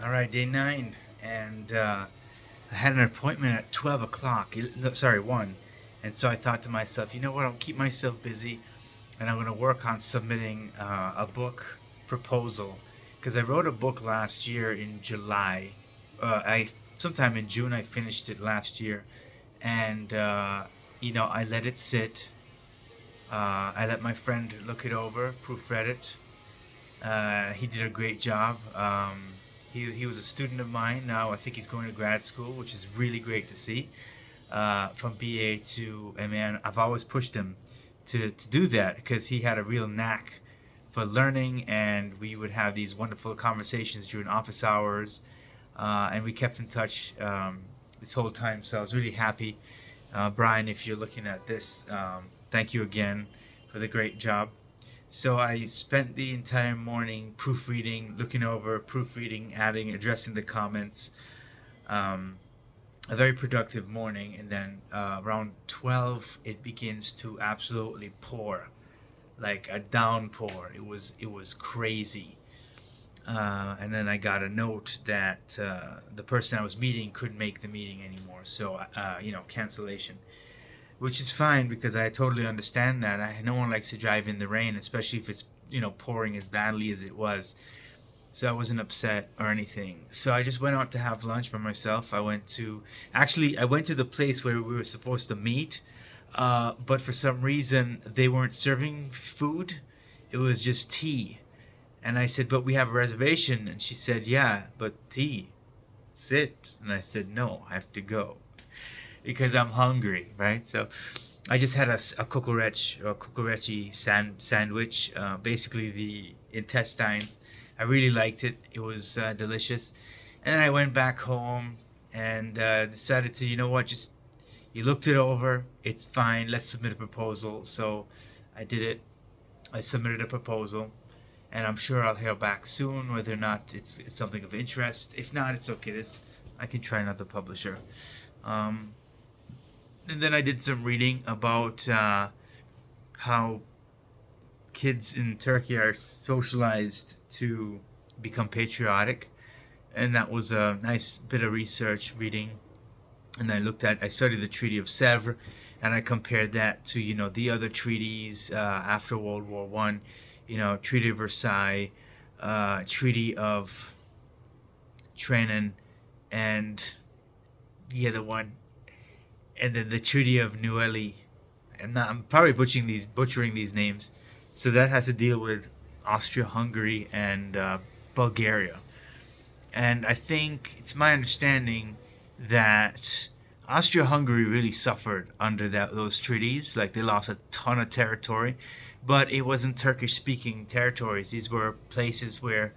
All right, day nine, and I had an appointment at 12 o'clock. No, sorry, 1. And so I thought to myself, you know what? I'll keep myself busy, and I'm going to work on submitting a book proposal because I wrote a book last year in July. I sometime in June I finished it last year, and I let it sit. I let my friend look it over, proofread it. He did a great job. He was a student of mine. Now I think he's going to grad school, which is really great to see. From BA to MA, I've always pushed him to do that because he had a real knack for learning, and we would have these wonderful conversations during office hours, and we kept in touch this whole time. So I was really happy. Brian, if you're looking at this, thank you again for the great job. So I spent the entire morning proofreading, looking over, proofreading, adding, addressing the comments. Um, a very productive morning, and then around 12, it begins to absolutely pour, like a downpour. It was crazy. And then I got a note that the person I was meeting couldn't make the meeting anymore. So cancellation, which is fine because I totally understand that. No one likes to drive in the rain, especially if it's pouring as badly as it was. So I wasn't upset or anything. So I just went out to have lunch by myself. I went to the place where we were supposed to meet, but for some reason they weren't serving food. It was just tea. And I said, but we have a reservation. And she said, yeah, but tea. Sit. And I said, no, I have to go because I'm hungry, right? So I just had a cucureci sandwich, basically the intestines. I really liked it. It was delicious. And then I went back home and decided to, you know what, just you looked it over. It's fine. Let's submit a proposal. So I did it. I submitted a proposal, and I'm sure I'll hear back soon whether or not it's something of interest. If not, it's okay. I can try another publisher. Um, and then I did some reading about how kids in Turkey are socialized to become patriotic, and that was a nice bit of research reading. And I studied the Treaty of Sèvres, and I compared that to the other treaties after World War One, Treaty of Versailles, Treaty of Trianon, and the other one, and then the Treaty of Neuilly. I'm probably butchering these names. So that has to deal with Austria-Hungary and Bulgaria. And I think it's my understanding that Austria-Hungary really suffered under those treaties. Like, they lost a ton of territory, but it wasn't Turkish-speaking territories. These were places where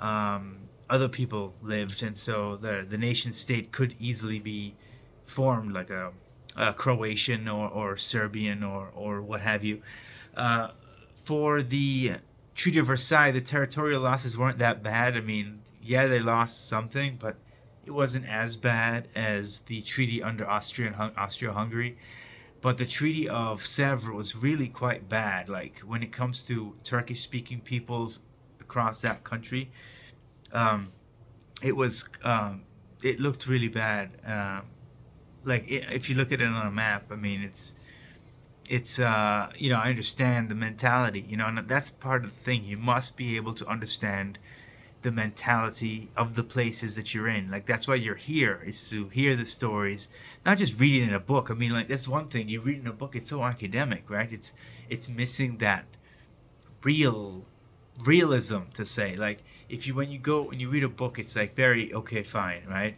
other people lived, and so the nation state could easily be formed, like a Croatian or Serbian or what have you. For the Treaty of Versailles, the territorial losses weren't that bad. I mean, yeah, they lost something, but it wasn't as bad as the treaty under Austria-Hungary. But the Treaty of Sèvres was really quite bad. Like, when it comes to Turkish-speaking peoples across that country, um, it looked really bad. If you look at it on a map, I mean, it's I understand the mentality, and that's part of the thing. You must be able to understand the mentality of the places that you're in. Like, that's why you're here, is to hear the stories, not just reading in a book. I mean, like, that's one thing. You read in a book, it's so academic, right? It's missing that realism, to say. Like, when you read a book, it's like very okay, fine, right?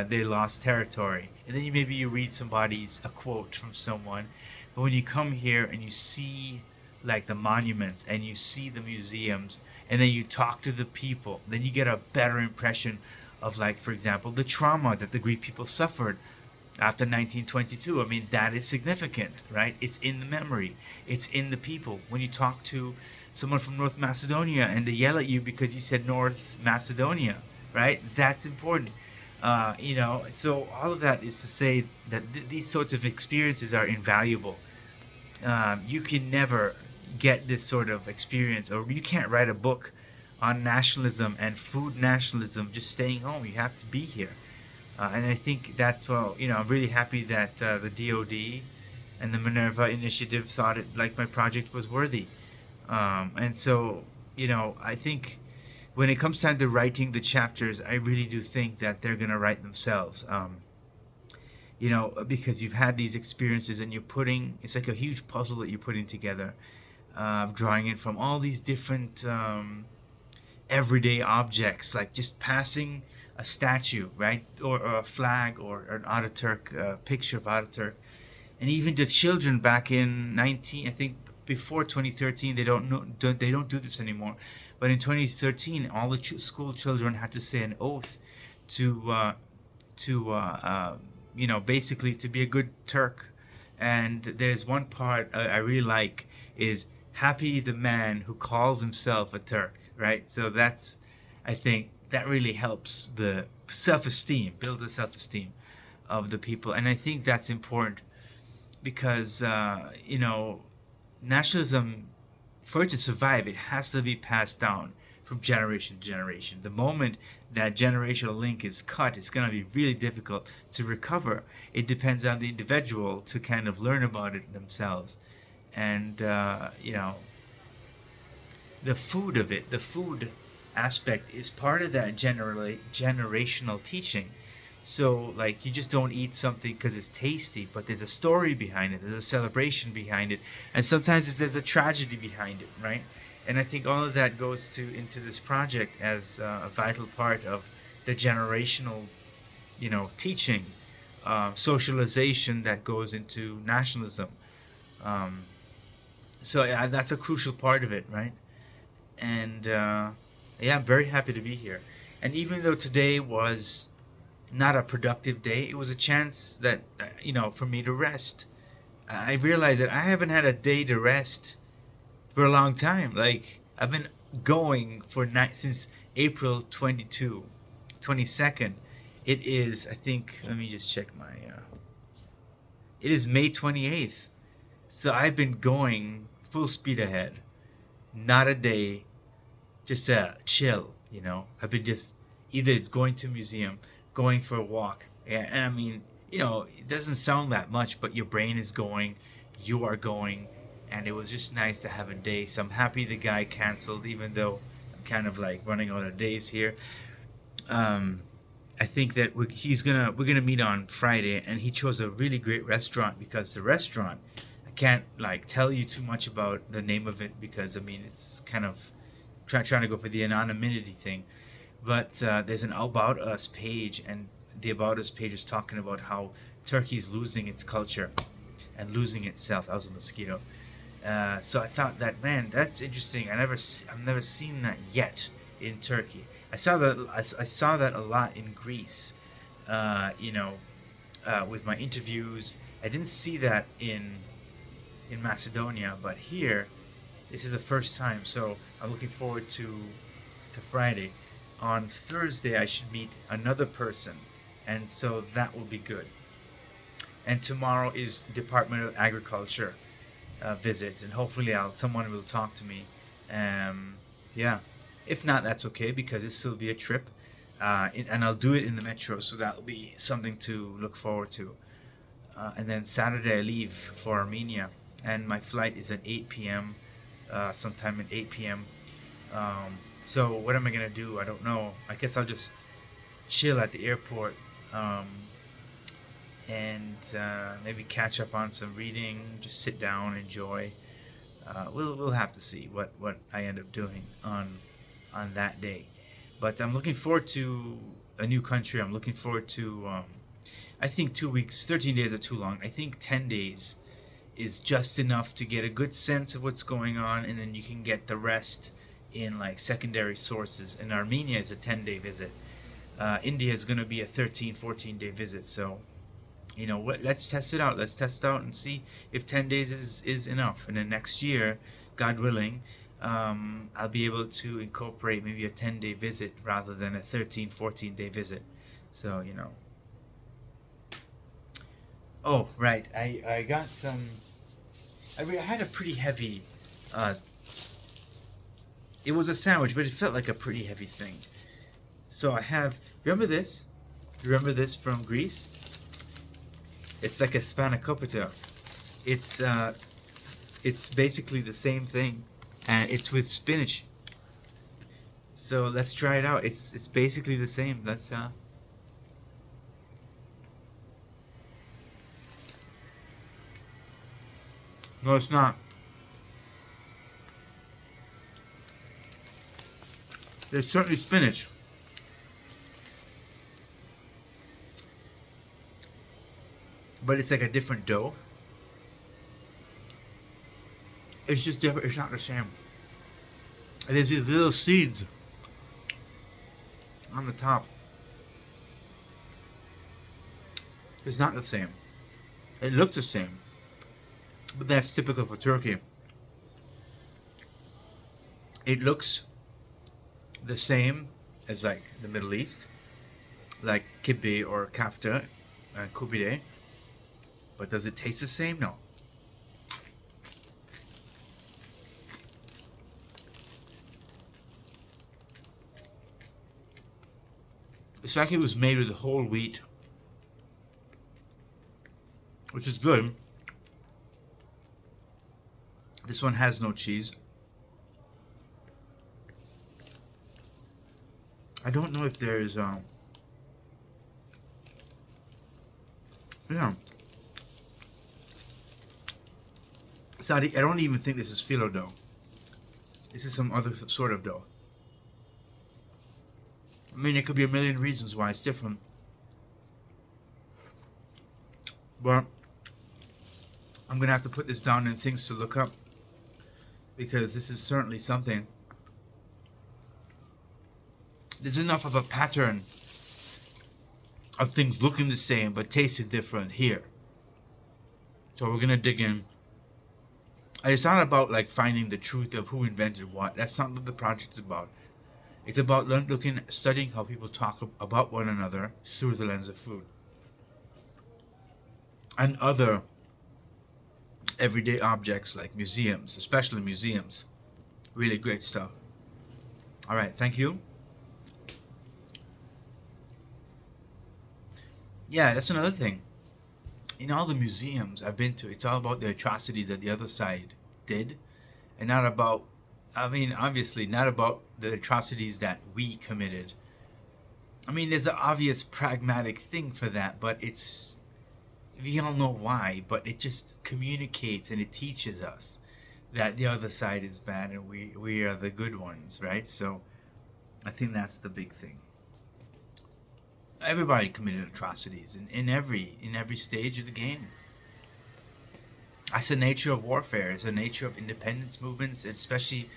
They lost territory, and then you read a quote from someone. But when you come here and you see, like, the monuments and you see the museums, and then you talk to the people, then you get a better impression of, like, for example, the trauma that the Greek people suffered after 1922. I mean, that is significant, right? It's in the memory. It's in the people. When you talk to someone from North Macedonia and they yell at you because you said North Macedonia, right? That's important. So all of that is to say that these sorts of experiences are invaluable. You can never get this sort of experience, or you can't write a book on nationalism and food nationalism, just staying home. You have to be here. And I think that's, well, I'm really happy that the DoD and the Minerva Initiative thought it like my project was worthy. And so, I think when it comes time to writing the chapters, I really do think that they're gonna write themselves. Because you've had these experiences and it's like a huge puzzle that you're putting together, drawing in from all these different everyday objects, like just passing a statue, right, or a flag, or an Ataturk picture of Ataturk, and even the children back in 19, I think before 2013, they don't do this anymore, but in 2013, all the school children had to say an oath to basically to be a good Turk. And there's one part I really like is happy the man who calls himself a Turk, right? So I think that really helps the self-esteem, build the self-esteem of the people. And I think that's important because, nationalism, for it to survive, it has to be passed down from generation to generation. The moment that generational link is cut, it's going to be really difficult to recover. It depends on the individual to kind of learn about it themselves. And, the food aspect is part of that generational teaching. So, like, you just don't eat something because it's tasty, but there's a story behind it, there's a celebration behind it, and sometimes there's a tragedy behind it, right? And I think all of that goes into this project as a vital part of the generational, teaching, socialization that goes into nationalism. Um, so yeah, that's a crucial part of it, right? And yeah, I'm very happy to be here. And even though today was not a productive day, it was a chance that for me to rest. I realized that I haven't had a day to rest for a long time. Like, I've been going since April 22nd. It is, I think, let me just check it is May 28th. So I've been going full speed ahead. Not a day, just chill, I've been just, either it's going to museum, going for a walk. And I mean, it doesn't sound that much, but your brain is going, you are going, and it was just nice to have a day. So I'm happy the guy canceled, even though I'm kind of like running out of days here. I think that we're gonna meet on Friday, and he chose a really great restaurant, because the restaurant, I can't like tell you too much about the name of it, because I mean it's kind of trying to go for the anonymity thing. But there's an About Us page, and the About Us page is talking about how Turkey's losing its culture and losing itself. That was a mosquito. So I thought that, man, that's interesting. I've never seen that yet in Turkey. I saw that a lot in Greece. With my interviews, I didn't see that in Macedonia, but here, this is the first time. So I'm looking forward to Friday. On Thursday, I should meet another person, and so that will be good. And tomorrow is Department of Agriculture visit, and hopefully someone will talk to me. Yeah, if not, that's okay, because it'll still be a trip, and I'll do it in the metro, so that'll be something to look forward to. And then Saturday I leave for Armenia, and my flight is at 8 p.m. Sometime at 8 p.m. So what am I gonna do? I don't know. I guess I'll just chill at the airport, and maybe catch up on some reading. Just sit down, enjoy. We'll have to see what I end up doing on that day. But I'm looking forward to a new country. I'm looking forward to. I think 2 weeks, 13 days are too long. I think 10 days is just enough to get a good sense of what's going on, and then you can get the rest in like secondary sources. And Armenia is a 10-day visit. India is going to be a 13, 14-day visit. So, let's test it out. Let's test it out and see if 10 days is enough. And then next year, God willing, I'll be able to incorporate maybe a 10-day visit rather than a 13, 14-day visit. So, Oh, right. I got some. I had a pretty heavy It was a sandwich, but it felt like a pretty heavy thing. So I have, remember this? Remember this from Greece? It's like a spanakopita. It's basically the same thing, and it's with spinach. So let's try it out. It's basically the same. Let's No, it's not. There's certainly spinach, but it's like a different dough. It's just different. It's not the same. And there's these little seeds on the top. It's not the same. It looks the same, but that's typical for Turkey. It looks the same as like the Middle East, like kibbe or kafta and kubide, but does it taste the same? No. It's like it was made with whole wheat, which is good. This one has no cheese. I don't know if there's yeah. Sadi, I don't even think this is phyllo dough. This is some other sort of dough. I mean, there could be a million reasons why it's different. But I'm gonna have to put this down in things to look up, because this is certainly something. There's enough of a pattern of things looking the same but tasting different here. So we're gonna dig in. And it's not about like finding the truth of who invented what. That's not what the project is about. It's about studying how people talk about one another through the lens of food and other everyday objects like museums, especially museums. Really great stuff. All right, thank you. Yeah, that's another thing. In all the museums I've been to, it's all about the atrocities that the other side did, and not about, I mean, obviously, not about the atrocities that we committed. I mean, there's an obvious pragmatic thing for that, but we all know why, but it just communicates and it teaches us that the other side is bad and we are the good ones, right? So I think that's the big thing. Everybody committed atrocities in every stage of the game. That's the nature of warfare. It's the nature of independence movements, especially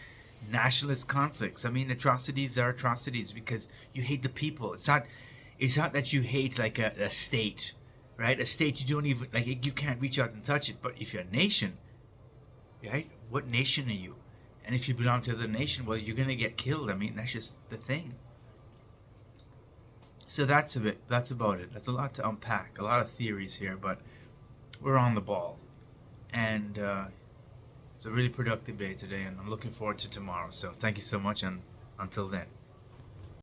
nationalist conflicts. I mean, atrocities are atrocities because you hate the people. It's not that you hate like a state, right? A state you don't even like. You can't reach out and touch it. But if you're a nation, right? What nation are you? And if you belong to the nation, well, you're gonna get killed. I mean, that's just the thing. So that's about it. That's a lot to unpack, a lot of theories here, but we're on the ball. And it's a really productive day today, and I'm looking forward to tomorrow. So thank you so much, and until then.